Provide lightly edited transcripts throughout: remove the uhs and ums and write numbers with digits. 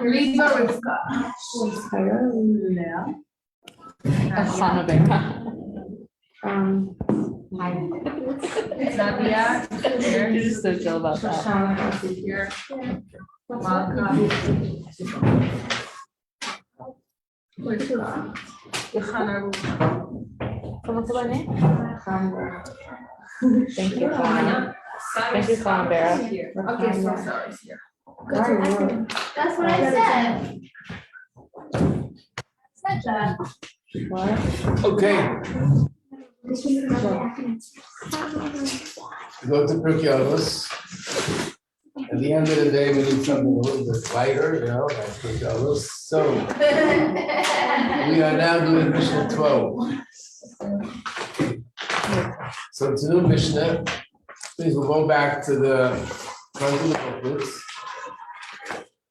Riva Rivka. Nadia. You're just so chill about that. Here. Malka. ¿Cómo se llama? Thank you, Fawn. Thank you, Fawn, Vera. Okay, so sorry. Here. That's what I said. Said that. What? Okay, go to Pirkei Avos. At the end of the day, we need something a little bit lighter, like Pirkei Avos. So we are now doing Mishnah 12. So it's a new Mishnah. Please, we'll go back to the front of the booklets.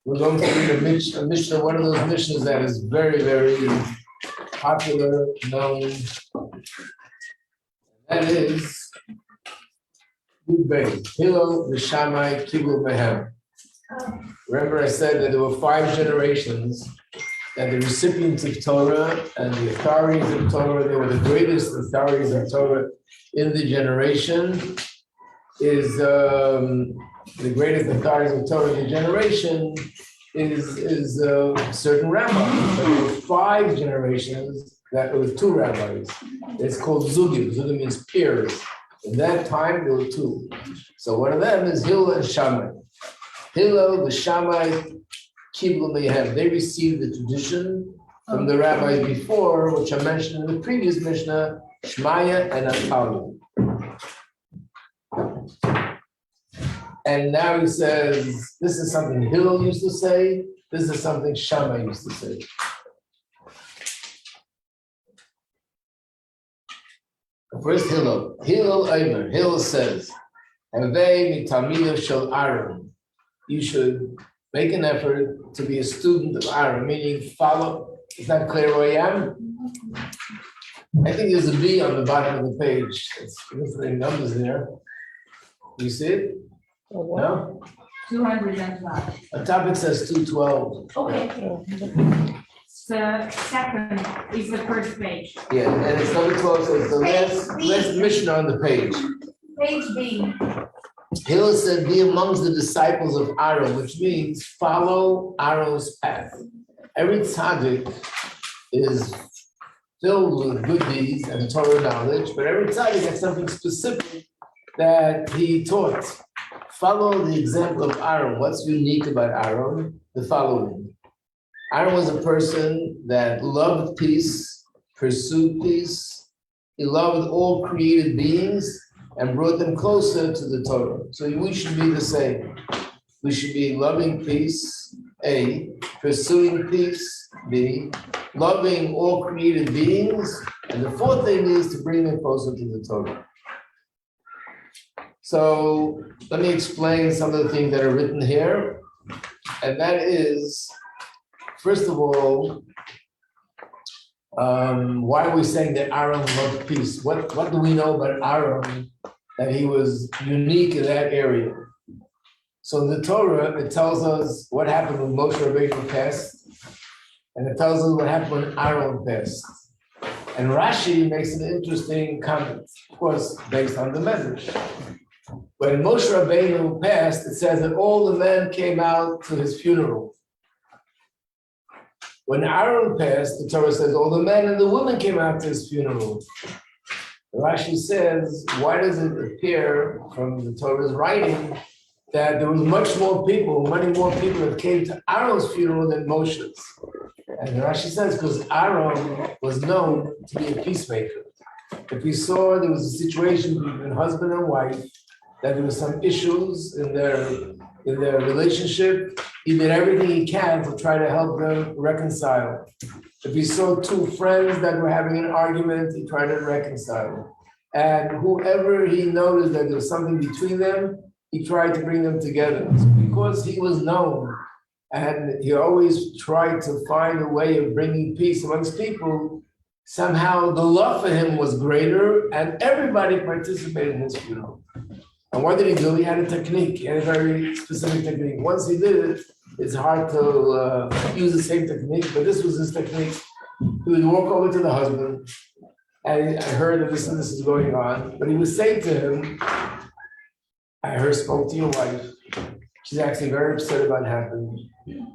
We're going to read a Mishnah, one of those Mishnahs that is very, very popular, known. That is Yud Hillel v'Shammai Kiblu Mehem. Remember I said that there were 5 generations that the recipients of Torah and the authorities of Torah, they were the greatest authorities of Torah in the generation, is the greatest authorities of Torah in the generation is certain rabbis. But there were 5 generations that there were 2 rabbis. It's called Zugim. Zugim means peers. In that time, there were 2. So one of them is Hillel and Shammai. Hillel, the Shammai, Kiblu Mehem. They received the tradition from the rabbis before, which I mentioned in the previous Mishnah, Shmaya and Atalia. And now he says, this is something Hillel used to say, this is something Shammai used to say. First Hillel. Hillel says, Havei mitamidav shel Aaron. You should make an effort to be a student of Aaron, meaning follow. Is that clear where I am? I think there's a B on the bottom of the page. It's different numbers there. You see it? No? 212. A topic says 212. Okay. The second is the first page. Yeah, and it's number 12, so it's the last Mishnah on the page. Page B. Hillel said, be amongst the disciples of Aaron, which means follow Aaron's path. Every tzaddik is filled with good deeds and Torah knowledge, but every tzaddik has something specific that he taught. Follow the example of Aaron. What's unique about Aaron? The following. Aaron was a person that loved peace, pursued peace. He loved all created beings and brought them closer to the Torah. So we should be the same. We should be loving peace, A, pursuing peace, B, loving all created beings, and the 4th thing is to bring them closer to the Torah. So let me explain some of the things that are written here, and that is, first of all, why are we saying that Aaron loved peace? What do we know about Aaron that he was unique in that area? So in the Torah, it tells us what happened when Moshe Rabbeinu passed, and it tells us what happened when Aaron passed. And Rashi makes an interesting comment, of course, based on the Medrash. When Moshe Rabbeinu passed, it says that all the men came out to his funeral. When Aaron passed, the Torah says all the men and the women came out to his funeral. Rashi says, why does it appear from the Torah's writing that there was many more people that came to Aaron's funeral than Moshe's? And Rashi says, because Aaron was known to be a peacemaker. If we saw there was a situation between husband and wife, that there were some issues in their relationship, he did everything he can to try to help them reconcile. If he saw 2 friends that were having an argument, he tried to reconcile. And whoever he noticed that there was something between them, he tried to bring them together. So because he was known, and he always tried to find a way of bringing peace amongst people, somehow the love for him was greater, and everybody participated in his funeral. And what did he do? He had a technique, he had a very specific technique. Once he did it, it's hard to use the same technique, but this was his technique. He would walk over to the husband, and I heard that this and this is going on, but he would say to him, I spoke to your wife. She's actually very upset about what happened.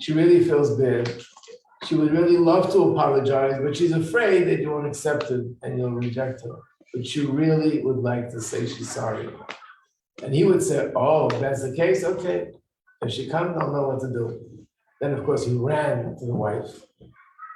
She really feels bad. She would really love to apologize, but she's afraid that you won't accept it and you'll reject her. But she really would like to say she's sorry. And he would say, oh, if that's the case, okay. If she comes, I'll know what to do. Then, of course, he ran to the wife.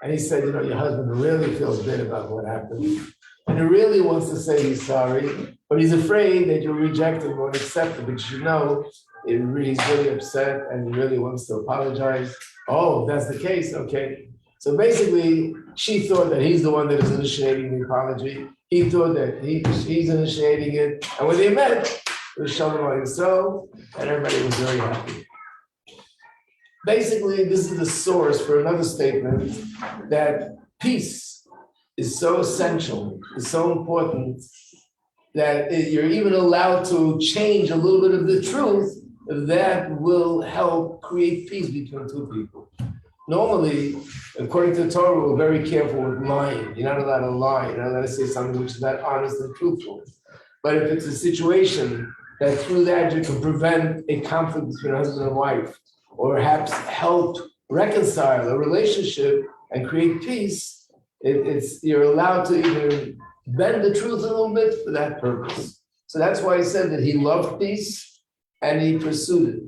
And he said, your husband really feels bad about what happened. And he really wants to say he's sorry, but he's afraid that you'll reject it, won't accept it, because he's really upset and he really wants to apologize. Oh, if that's the case, okay. So basically, she thought that he's the one that is initiating the apology. He thought that he's initiating it. And when they met, it was Shalom Yisrael, and everybody was very happy. Basically, this is the source for another statement that peace is so essential, is so important, that you're even allowed to change a little bit of the truth that will help create peace between two people. Normally, according to the Torah, we're very careful with lying. You're not allowed to lie. You're not allowed to say something which is not honest and truthful. But if it's a situation that through that you can prevent a conflict between husband and wife, or perhaps help reconcile a relationship and create peace, you're allowed to even bend the truth a little bit for that purpose. So that's why he said that he loved peace and he pursued it.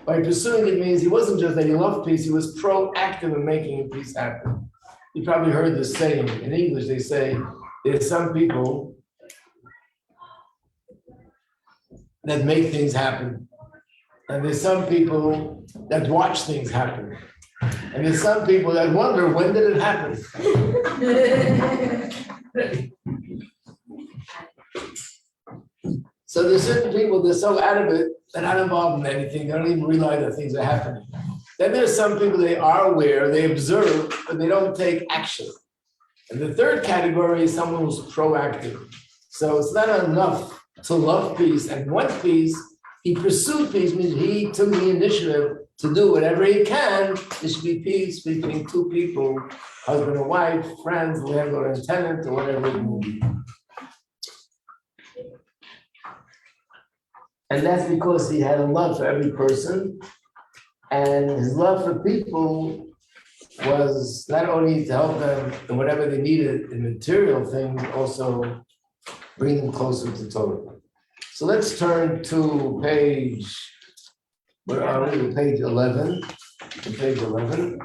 By pursuing it means he wasn't just that he loved peace, he was proactive in making peace happen. You probably heard this saying in English. They say there's some people that make things happen, and there's some people that watch things happen. And there's some people that wonder, when did it happen? So there's certain people, they're so out of it, they're not involved in anything, they don't even realize that things are happening. Then there's some people, they are aware, they observe, but they don't take action. And the third category is someone who's proactive. So it's not enough to love peace and want peace. He pursued peace, means he took the initiative to do whatever he can. There should be peace between two people, husband and wife, friends, landlord and tenant, or whatever it may be. And that's because he had a love for every person, and his love for people was not only to help them in whatever they needed in material things, also bring them closer to Torah. So let's turn to page, where are we? Page 11. Page 11.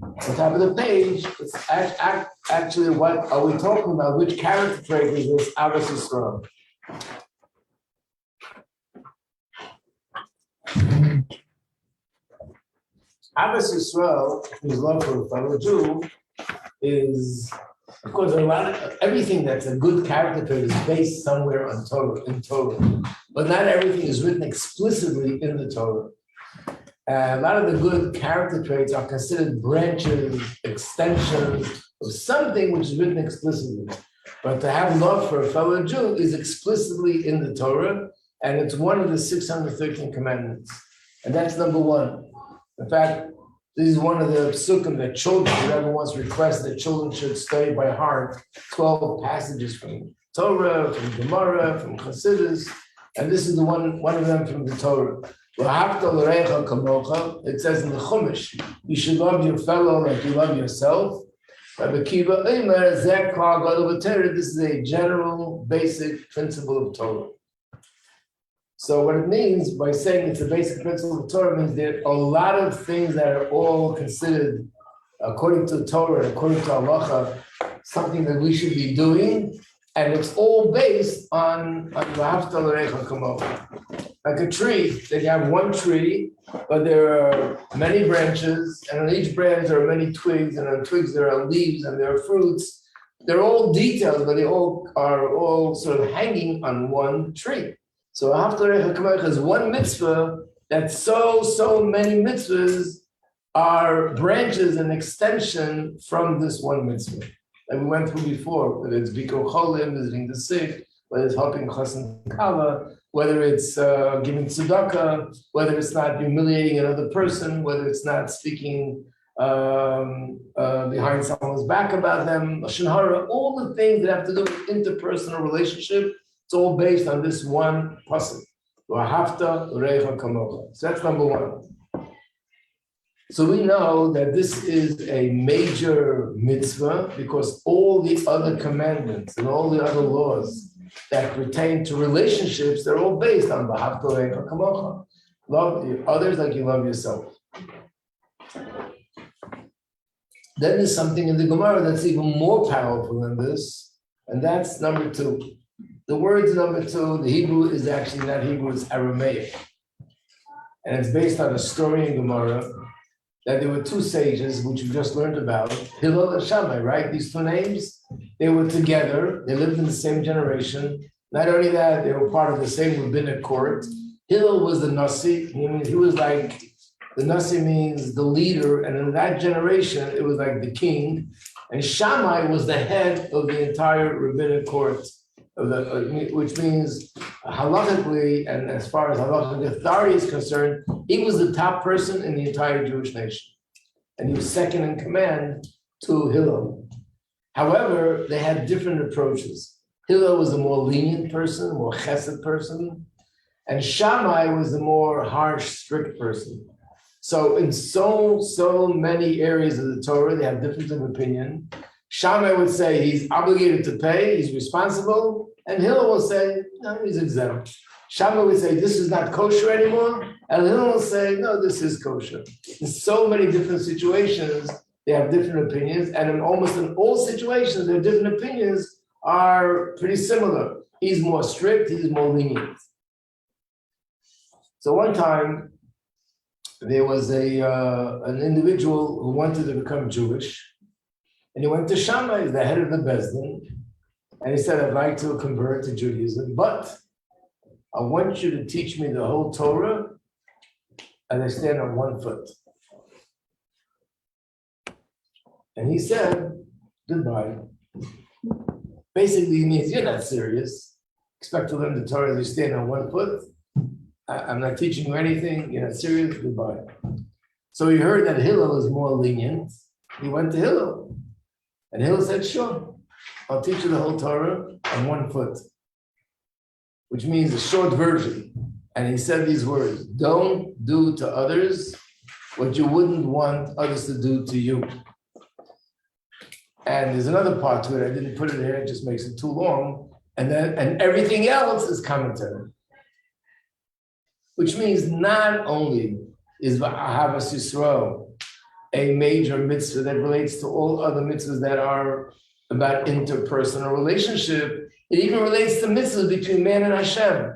On top of the page, it's actually what are we talking about? Which character trait is this Avos Yisrael? Avos Yisrael, his love for a fellow Jew, is, of course, everything that's a good character trait is based somewhere on Torah, in Torah. But not everything is written explicitly in the Torah. A lot of the good character traits are considered branches, extensions of something which is written explicitly. But to have love for a fellow Jew is explicitly in the Torah, and it's one of the 613 commandments. And that's number one. In fact, this is one of the psukim that children, whoever wants to request that children should study by heart, 12 passages from Torah, from Gemara, from Chassidus, and this is the one of them from the Torah. It says in the Chumash, you should love your fellow like you love yourself. Rabbi Kiva Omer, this is a general, basic principle of Torah. So what it means by saying it's a basic principle of Torah means there are a lot of things that are all considered, according to Torah, according to Halacha, something that we should be doing, and it's all based on like a tree, that you have one tree, but there are many branches, and on each branch there are many twigs, and on twigs there are leaves and there are fruits. They're all details, but they all are sort of hanging on one tree. So Haftarei HaKamocha is one mitzvah that so many mitzvahs are branches and extension from this one mitzvah. And we went through before, whether it's Bikkur Cholim, visiting the sick, whether it's helping Chassan Kala, whether it's giving tzedakah, whether it's not humiliating another person, whether it's not speaking behind someone's back about them, lashon hara, all the things that have to do with interpersonal relationship, it's all based on this one pasuk. V'ahavta l'recha kamocha. So that's number one. So we know that this is a major mitzvah because all the other commandments and all the other laws that pertain to relationships, they're all based on v'ahavta l'recha kamocha. Love others like you love yourself. Then there's something in the Gemara that's even more powerful than this, and that's number two. The words number two, the Hebrew is actually not Hebrew, it's Aramaic. And it's based on a story in Gemara that there were two sages, which we just learned about, Hillel and Shammai, right? These two names, they were together, they lived in the same generation. Not only that, they were part of the same rabbinic court. Hillel was the Nasi, he was like, the Nasi means the leader, and in that generation, it was like the king. And Shammai was the head of the entire rabbinic court, which means halachically, and as far as halachic authority is concerned, he was the top person in the entire Jewish nation. And he was second in command to Hillel. However, they had different approaches. Hillel was a more lenient person, more chesed person, and Shammai was the more harsh, strict person. So in so many areas of the Torah, they have difference of opinion. Shammai would say he's obligated to pay, he's responsible, and Hillel will say, no, he's exempt. Shammai would say, this is not kosher anymore, and Hillel will say, no, this is kosher. In so many different situations, they have different opinions, and in almost in all situations, their different opinions are pretty similar. He's more strict, he's more lenient. So one time, there was an individual who wanted to become Jewish, and he went to Shammai, the head of the Beis Din, and he said, I'd like to convert to Judaism, but I want you to teach me the whole Torah as I stand on one foot. And he said, goodbye. Basically, it means you're not serious. Expect to learn the Torah as you stand on one foot. I'm not teaching you anything, you're not serious, goodbye. So he heard that Hillel is more lenient. He went to Hillel. And Hillel said, sure, I'll teach you the whole Torah on one foot, which means a short version. And he said these words, don't do to others what you wouldn't want others to do to you. And there's another part to it, I didn't put it here, it just makes it too long. And everything else is commentary. Which means not only is Ahavas Yisrael a major mitzvah that relates to all other mitzvahs that are about interpersonal relationship, it even relates to mitzvahs between man and Hashem.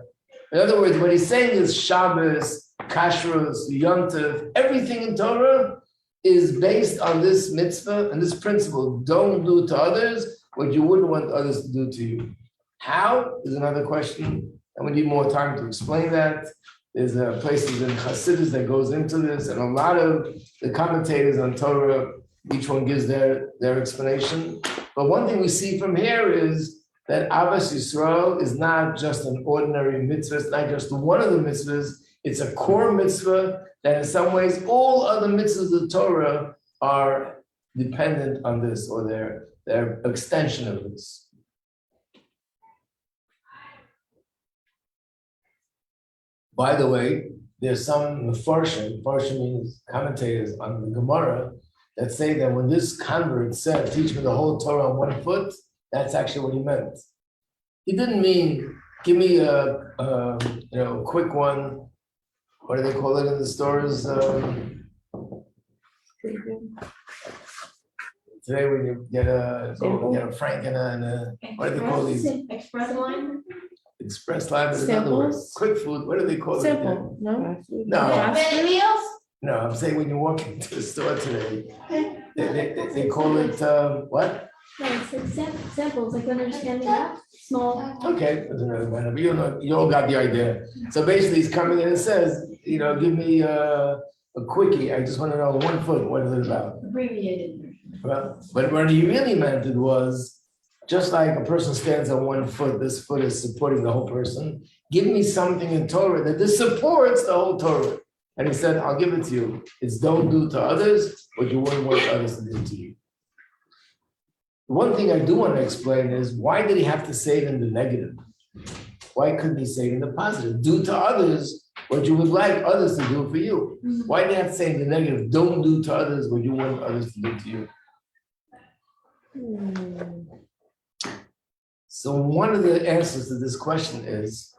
In other words, what he's saying is Shabbos, Kashrus, Yom Tov, everything in Torah is based on this mitzvah and this principle. Don't do to others what you wouldn't want others to do to you. How is another question, and we need more time to explain that. There's places in Hasidus that goes into this, and a lot of the commentators on Torah, each one gives their explanation. But one thing we see from here is that Ahavas Yisrael is not just an ordinary mitzvah, it's not just one of the mitzvahs, it's a core mitzvah that in some ways all other mitzvahs of the Torah are dependent on this, or their extension of this. By the way, there's some Mefarshim means commentators on the Gemara, that say that when this convert said, teach me the whole Torah on one foot, that's actually what he meant. He didn't mean, give me a quick one, what do they call it in the stores? Today when you get a frank and a what do they call these? Express line? Express line is another word. Samples? Quick food, what do they call it? Simple, no? No, Many meals? no, I'm saying when you walk into the store today, they call it, what? No, it's like samples, like understanding that, small. Okay, doesn't really matter, but you all got the idea. So basically he's coming in and says, give me a quickie, I just want to know 1 foot, what is it about? Abbreviated version. Well, but what he really meant it was, Just like a person stands on one foot, this foot is supporting the whole person. Give me something in Torah that this supports the whole Torah. And he said, I'll give it to you. It's don't do to others what you wouldn't want others to do to you. One thing I do want to explain is, why did he have to say it in the negative? Why couldn't he say it in the positive? Do to others what you would like others to do for you. Why did he have to say in the negative, don't do to others what you want others to do to you? So one of the answers to this question is,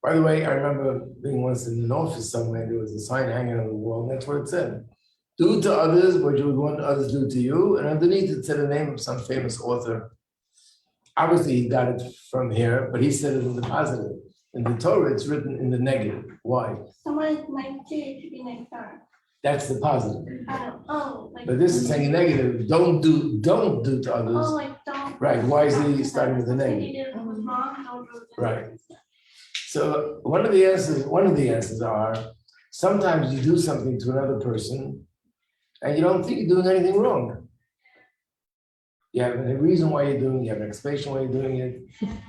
by the way, I remember being once in an office somewhere, there was a sign hanging on the wall, and that's what it said. Do to others what you would want others to do to you, and underneath it said the name of some famous author. Obviously, he got it from here, but he said it in the positive. In the Torah, it's written in the negative. Why? Someone is like Jay should be next door. That's the positive. Like. But this is saying negative. Don't do to others. Oh, like don't. Right. Why is he starting with the negative? You did it was wrong, don't do it. Right. So one of the answers are, sometimes you do something to another person and you don't think you're doing anything wrong. You have a reason why you're doing it, you have an explanation why you're doing it.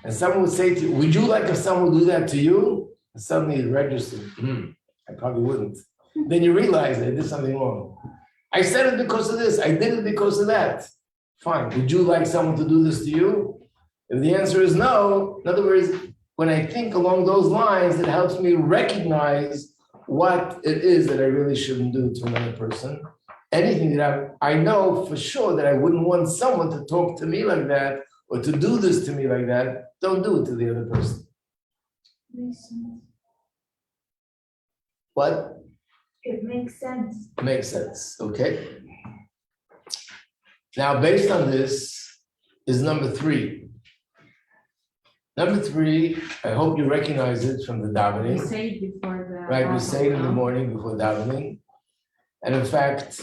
And someone would say to you, would you like if someone would do that to you? And suddenly it registered, I probably wouldn't. Then you realize I did something wrong. I said it because of this, I did it because of that. Fine, would you like someone to do this to you? If the answer is no, in other words, when I think along those lines, it helps me recognize what it is that I really shouldn't do to another person. Anything that I know for sure that I wouldn't want someone to talk to me like that or to do this to me like that, don't do it to the other person. Makes sense. What? It makes sense. Makes sense, okay. Now, based on this is number 3. Number 3, I hope you recognize it from the davening. We say it before the. Right, we say it in the morning before davening. And in fact,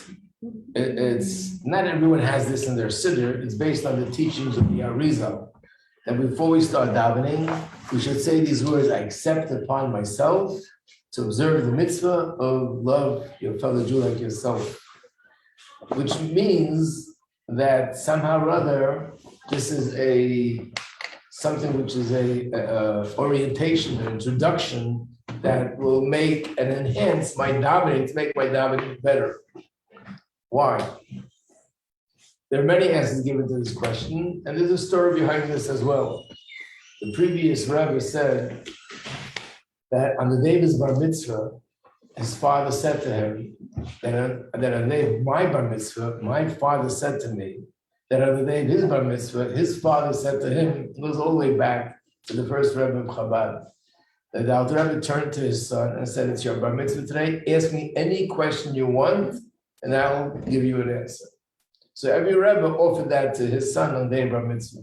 it's not everyone has this in their siddur. It's based on the teachings of the Arizal. That before we start davening, we should say these words, I accept upon myself to observe the mitzvah of love your fellow Jew like yourself. Which means that somehow or other, this is something which is a orientation, an introduction that will make and enhance my davening, to make my davening better. Why? There are many answers given to this question, and there's a story behind this as well. The previous Rebbe said that on the day of his bar mitzvah, his father said to him that on the day of my bar mitzvah, my father said to me that on the day of his bar mitzvah, his father said to him, it goes all the way back to the first Rebbe of Chabad, that the Alter Rebbe turned to his son and said, it's your bar mitzvah today, ask me any question you want, and I'll give you an answer. So every Rebbe offered that to his son on the day of bar mitzvah.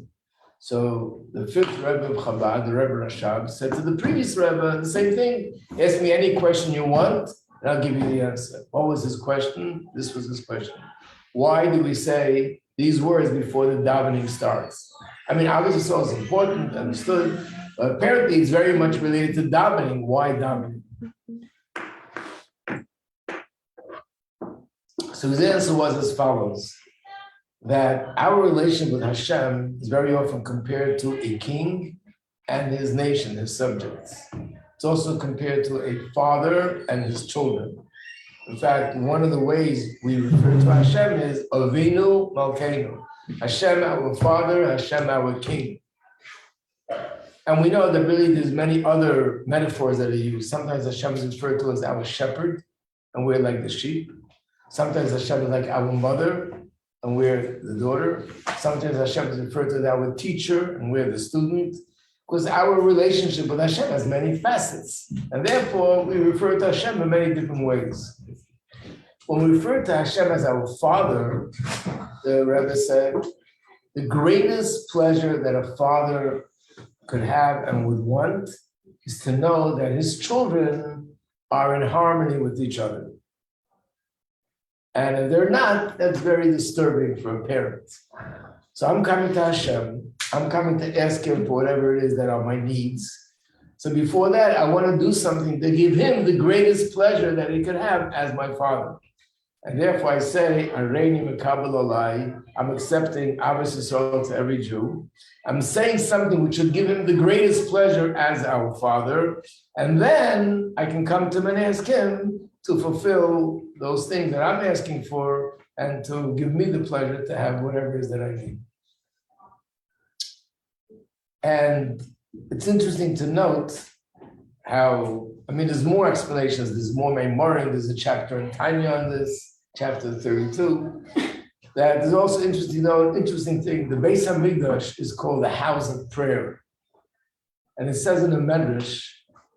So the 5th Rebbe of Chabad, the Rebbe Rashab, said to the previous Rebbe the same thing, ask me any question you want, and I'll give you the answer. What was his question? This was his question. Why do we say these words before the davening starts? I mean, obviously it's also important, understood, but apparently it's very much related to davening. Why davening? So his answer was as follows, that our relationship with Hashem is very often compared to a king and his nation, his subjects. It's also compared to a father and his children. In fact, one of the ways we refer to Hashem is Avinu Malkeinu. Hashem, our father, Hashem, our king. And we know that really there's many other metaphors that are used. Sometimes Hashem is referred to as our shepherd, and we're like the sheep. Sometimes Hashem is like our mother, and we're the daughter. Sometimes Hashem is referred to as our teacher, and we're the student. Because our relationship with Hashem has many facets. And therefore, we refer to Hashem in many different ways. When we refer to Hashem as our father, the Rebbe said, the greatest pleasure that a father could have and would want is to know that his children are in harmony with each other. And if they're not, that's very disturbing for a parent. So I'm coming to Hashem, I'm coming to ask him for whatever it is that are my needs. So before that, I want to do something to give him the greatest pleasure that he could have as my father. And therefore I say, Areini Mekabel Olai, I'm accepting Avos Yisrael to every Jew. I'm saying something which would give him the greatest pleasure as our father. And then I can come to ask him to fulfill those things that I'm asking for and to give me the pleasure to have whatever it is that I need. And it's interesting to note how, there's more explanations, there's more memorim, there's a chapter in Tanya on this, chapter 32, that there's also interesting thing, the Beis HaMikdash is called the house of prayer. And it says in the Medrash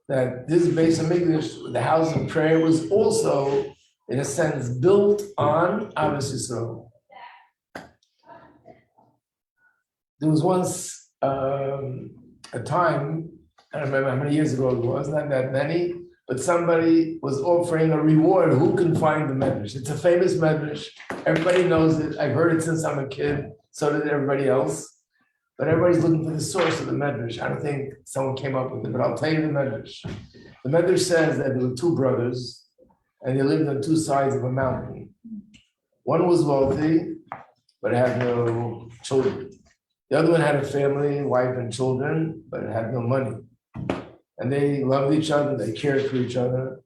that this Beis HaMikdash, the house of prayer, was also, in a sense, built on Avos Yisrael. There was once a time, I don't remember how many years ago it was, not that many, but somebody was offering a reward. Who can find the Medrash? It's a famous Medrash. Everybody knows it. I've heard it since I'm a kid. So did everybody else. But everybody's looking for the source of the Medrash. I don't think someone came up with it, but I'll tell you the Medrash. The Medrash says that there were two brothers, and they lived on two sides of a mountain. One was wealthy, but had no children. The other one had a family, wife and children, but had no money. And they loved each other, they cared for each other.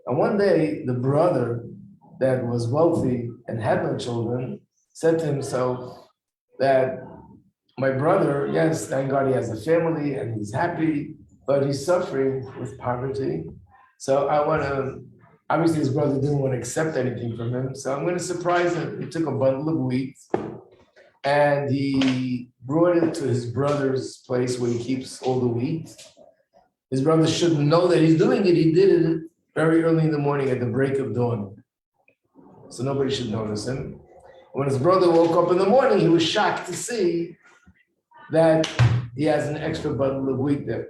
And one day, the brother that was wealthy and had no children said to himself that my brother, yes, thank God he has a family and he's happy, but he's suffering with poverty. So I want to, obviously his brother didn't want to accept anything from him, so I'm going to surprise him. He took a bundle of wheat and he brought it to his brother's place where he keeps all the wheat. His brother shouldn't know that he's doing it. He did it very early in the morning at the break of dawn. So nobody should notice him. When his brother woke up in the morning, he was shocked to see that he has an extra bundle of wheat there.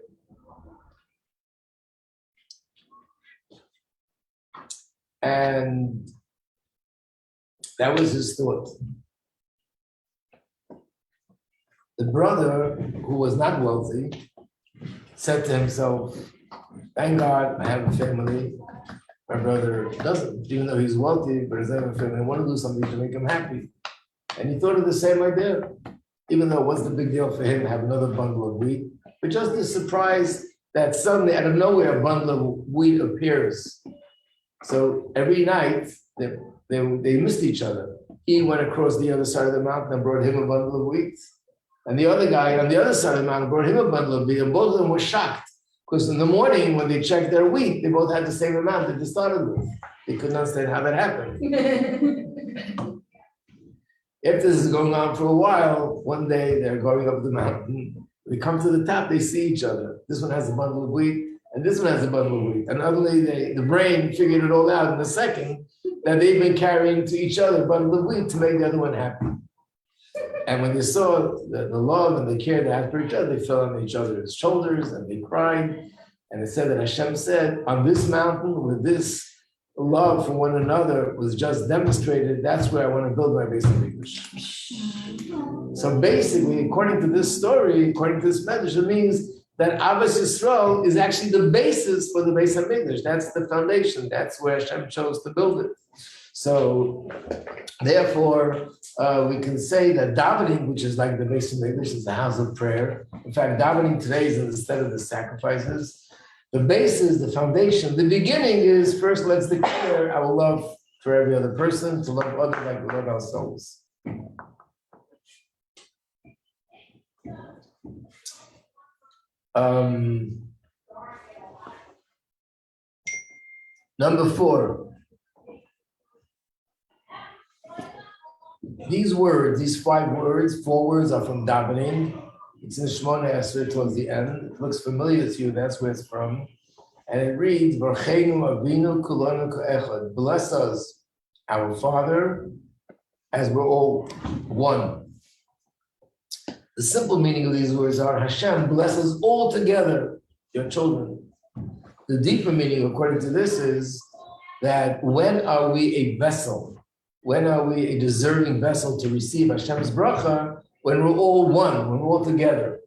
And that was his thought. The brother, who was not wealthy, said to himself, thank God I have a family. My brother doesn't, even though he's wealthy, but he doesn't have a family. I want to do something to make him happy. And he thought of the same idea, even though it wasn't a big deal for him to have another bundle of wheat, but just the surprise that suddenly out of nowhere a bundle of wheat appears. So every night they missed each other. He went across the other side of the mountain and brought him a bundle of wheat. And the other guy on the other side of the mountain brought him a bundle of wheat, and both of them were shocked. Because in the morning, when they checked their wheat, they both had the same amount that they started with. They couldn't understand how that happened. If this is going on for a while, one day they're going up the mountain. They come to the top, they see each other. This one has a bundle of wheat, and this one has a bundle of wheat. And utterly, the brain figured it all out in a second that they've been carrying to each other a bundle of wheat to make the other one happy. And when they saw the love and the care they had for each other, they fell on each other's shoulders and they cried. And it said that Hashem said, on this mountain, with this love for one another was just demonstrated, that's where I want to build my Beis HaMikdash. So basically, according to this story, according to this message, it means that Avos Yisrael is actually the basis for the Beis HaMikdash. That's the foundation. That's where Hashem chose to build it. So therefore, we can say that davening, which is like the Beis HaMikdash, is the house of prayer. In fact, davening today is instead of the sacrifices. The basis, the foundation, the beginning is first let's declare our love for every other person, to love others like we love ourselves. Number 4. These words, these 5 words, 4 words are from davening. It's in Shemona Esrei towards the end. It looks familiar to you, that's where it's from. And it reads, Barcheinu Avinu Kulonu Ka'echad. Bless us, our Father, as we're all one. The simple meaning of these words are, Hashem, bless us all together, your children. The deeper meaning, according to this, is that when are we a vessel? When are we a deserving vessel to receive Hashem's bracha? When we're all one, when we're all together.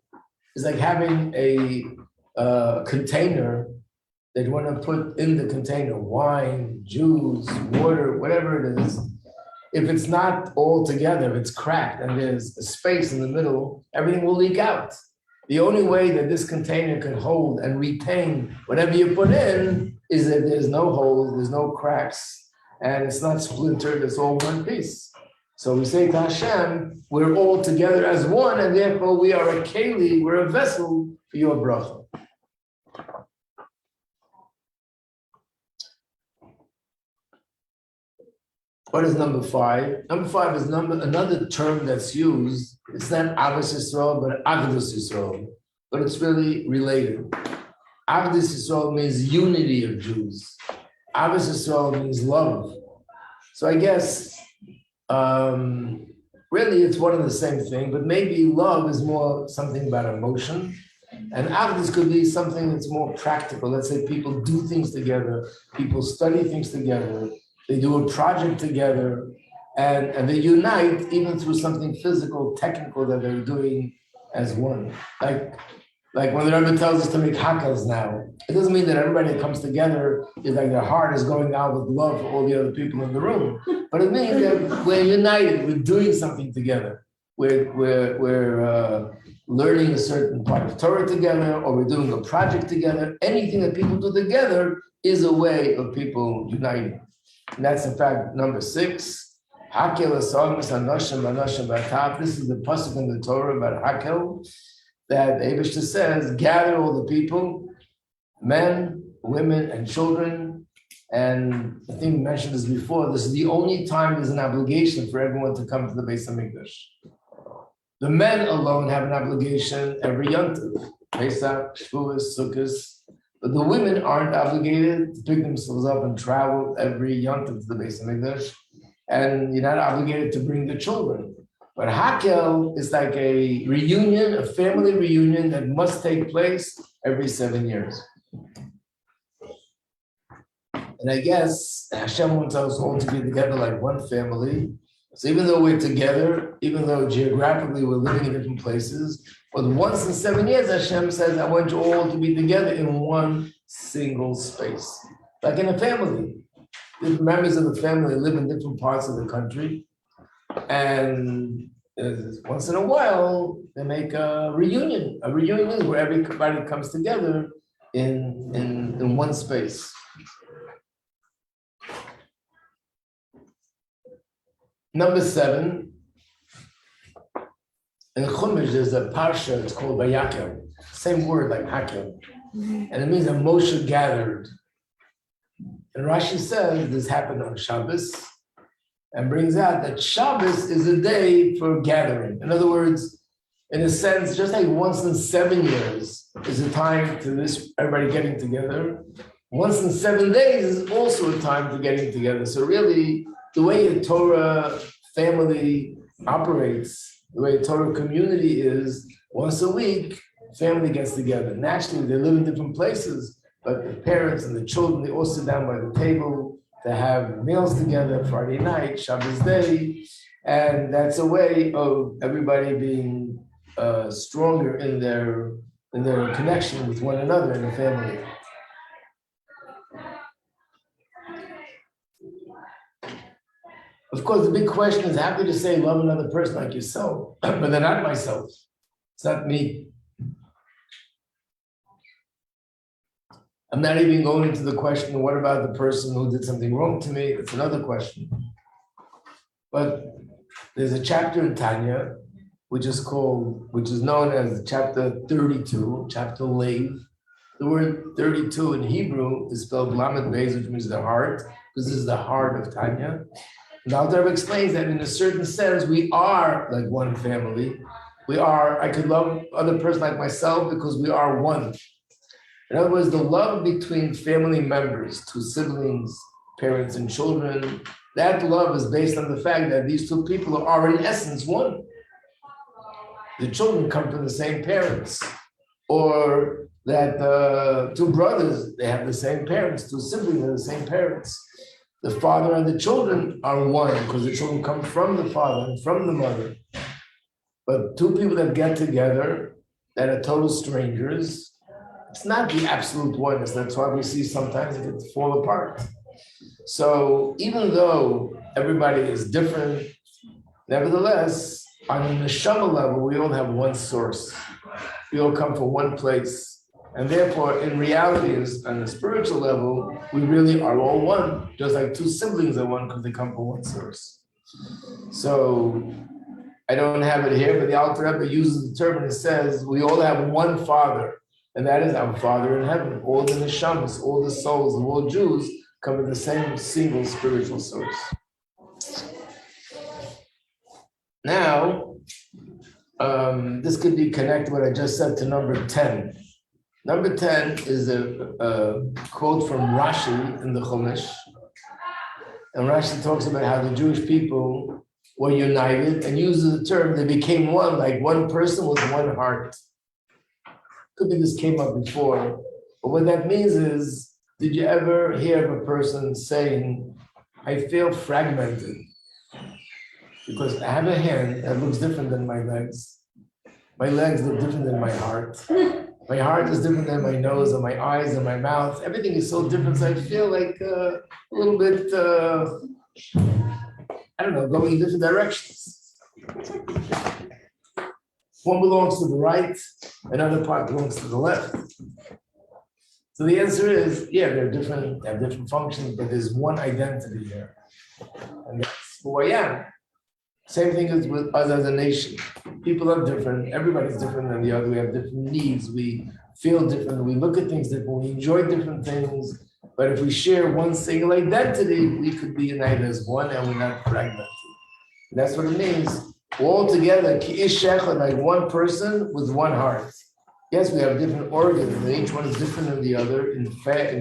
It's like having a container they'd want to put in the container wine, juice, water, whatever it is. If it's not all together, if it's cracked and there's a space in the middle, everything will leak out. The only way that this container can hold and retain whatever you put in is that there's no holes, there's no cracks, and it's not splintered, it's all one piece. So we say to Hashem, we're all together as one, and therefore we are a keli, we're a vessel for your bracha. What is number 5? Number 5 is another term that's used. It's not Avos Yisrael, but Agdus Yisrael. But it's really related. Agdus Yisrael means unity of Jews. Avos Yisrael means love. So I guess really it's one and the same thing, but maybe love is more something about emotion. And Agdus could be something that's more practical. Let's say people do things together, people study things together, they do a project together, and they unite even through something physical, technical that they're doing as one. Like when the Rebbe tells us to make hakels now, it doesn't mean that everybody that comes together is like their heart is going out with love for all the other people in the room. But it means that we're united, we're doing something together. We're learning a certain part of Torah together, or we're doing a project together. Anything that people do together is a way of people uniting. And that's in fact number 6. Hakel Asagmas Anoshim Anoshim Batav. This is the pasuk in the Torah about Hakel, that the Eibishter says, gather all the people, men, women, and children. And I think we mentioned this before, this is the only time there's an obligation for everyone to come to the Beis HaMikdash. The men alone have an obligation every Yom Tov, Pesach, Shavuos, Sukkot. But the women aren't obligated to pick themselves up and travel every Yom Tov to the Beis HaMikdash. And you're not obligated to bring the children. But Hakel is like a reunion, a family reunion that must take place every 7 years. And I guess Hashem wants us all to be together like one family. So even though we're together, even though geographically we're living in different places, but once in 7 years, Hashem says, I want you all to be together in one single space. Like in a family. Different members of the family live in different parts of the country. And once in a while, they make a reunion. A reunion is where everybody comes together in one space. Number 7, in Chumash, there's a parsha, it's called Vayakel. Same word like Hakel. And it means that Moshe gathered. And Rashi says this happened on Shabbos, and brings out that Shabbos is a day for gathering. In other words, in a sense, just like once in 7 years is a time to this everybody getting together, once in 7 days is also a time for getting together. So really, the way a Torah family operates, the way a Torah community is, once a week, family gets together. Naturally, they live in different places, but the parents and the children, they all sit down by the table to have meals together Friday night, Shabbos day, and that's a way of everybody being stronger in their connection with one another in the family. Of course, the big question is, how could you say love another person like yourself, but they're not myself? It's not me. I'm not even going into the question, what about the person who did something wrong to me? It's another question. But there's a chapter in Tanya, which is known as chapter 32, chapter Lev. The word 32 in Hebrew is spelled Lamed Beis, which means the heart, because this is the heart of Tanya. And the Alter Rebbe explains that in a certain sense, we are like one family. I could love other person like myself because we are one. In other words, the love between family members, 2 siblings, parents and children, that love is based on the fact that these 2 people are in essence one. The children come from the same parents, or that 2 brothers, they have the same parents, 2 siblings have the same parents. The father and the children are one because the children come from the father and from the mother. But 2 people that get together that are total strangers, It's not the absolute oneness. That's why we see sometimes it can fall apart. So even though everybody is different, nevertheless, on the neshama level, we all have one source. We all come from one place. And therefore, in reality, on the spiritual level, we really are all one. Just like two siblings are one because they come from one source. So I don't have it here, but the Alter Rebbe uses the term and it says, we all have one Father. And that is our Father in heaven. All the neshamas, all the souls of all Jews come from the same single spiritual source. Now, this could be connected what I just said to number 10. Number 10 is a quote from Rashi in the Chumash. And Rashi talks about how the Jewish people were united and uses the term, they became one, like one person with one heart. Could be this came up before, but what that means is, did you ever hear of a person saying, I feel fragmented because I have a hand that looks different than my legs. My legs look different than my heart. My heart is different than my nose and my eyes and my mouth. Everything is so different, so I feel like a little bit, I don't know, going in different directions. One belongs to the right, another part belongs to the left. So the answer is, yeah, they have different functions, but there's one identity here. And that's who I am. Same thing is with us as a nation. People are different, everybody's different than the other. We have different needs, we feel different, we look at things different, we enjoy different things. But if we share one single identity, we could be united as one and we're not fragmented. And that's what it means. All together, like one person with one heart. Yes, we have different organs, and each one is different than the other in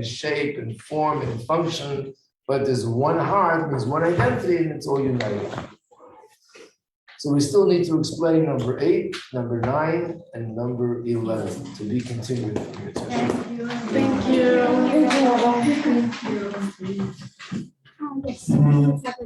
shape, in form, in function, but there's one heart, there's one identity, and it's all united. So we still need to explain number 8, number 9, and number 11 to be continued. Thank you.